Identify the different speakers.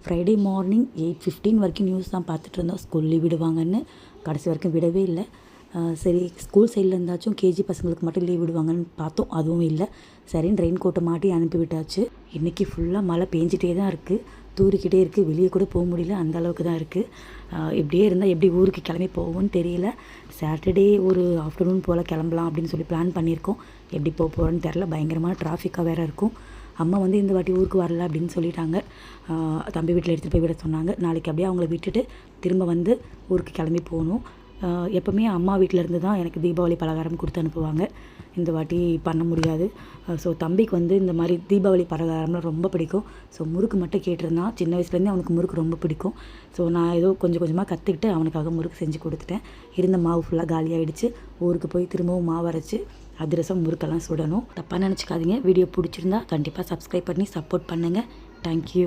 Speaker 1: Friday morning 8:15 வரைக்கும் news தான் பார்த்துட்டு இருந்தோம். ஸ்கூல் லீவ் விடுவாங்கன்னு. கடைசி வரைக்கும் விடவே இல்லை. சரி ஸ்கூல் சைடில் இருந்தாச்சும் கேஜி பசங்களுக்கு மட்டும் லீவ் விடுவாங்கன்னு பார்த்தோம். அதுவும் இல்லை. சரின்னு ரெயின் கோட்டை மாட்டி அனுப்பி விட்டாச்சு. இன்றைக்கி ஃபுல்லாக மழை பேஞ்சிட்டே தான் இருக்குது. தூரிக்கிட்டே இருக்குது. வெளியே கூட போக முடியல, அந்த அளவுக்கு தான் இருக்குது. இப்படியே இருந்தால் எப்படி ஊருக்கு கிளம்பி போவோன்னு தெரியல. சாட்டர்டே ஒரு ஆஃப்டர்நூன் போல் கிளம்பலாம் அப்படின்னு சொல்லி பிளான் பண்ணியிருக்கோம். எப்படி போக போகிறோன்னு தெரில. பயங்கரமான டிராஃபிக்காக வேறு இருக்கும். அம்மா இந்த வாட்டி ஊருக்கு வரல அப்படின்னு சொல்லிட்டாங்க. தம்பி வீட்டில் எடுத்துகிட்டு போய் விட சொன்னாங்க. நாளைக்கு அப்படியே அவங்கள விட்டுட்டு திரும்ப ஊருக்கு கிளம்பி போகணும். எப்போவுமே அம்மா வீட்டிலேருந்து தான் எனக்கு தீபாவளி பலகாரம் கொடுத்து அனுப்புவாங்க. இந்த வாட்டி பண்ண முடியாது. ஸோ தம்பிக்கு இந்த மாதிரி தீபாவளி பலகாரம்லாம் ரொம்ப பிடிக்கும். ஸோ முறுக்கு மட்டும் கேட்டிருந்தான். சின்ன வயசுலேருந்தே அவனுக்கு முறுக்கு ரொம்ப பிடிக்கும். ஸோ நான் ஏதோ கொஞ்சம் கொஞ்சமாக கற்றுக்கிட்டு அவனுக்காக முறுக்கு செஞ்சு கொடுத்துட்டேன். இருந்த மாவு ஃபுல்லாக காலியாகிடுச்சு. ஊருக்கு போய் திரும்பவும் மாவு அரைச்சி அதிரசம் முறுக்கெல்லாம் சுடணும். தப்பாக நினச்சிக்காதீங்க. வீடியோ பிடிச்சிருந்தா கண்டிப்பாக சப்ஸ்கிரைப் பண்ணி சப்போர்ட் பண்ணுங்கள். தேங்க்யூ.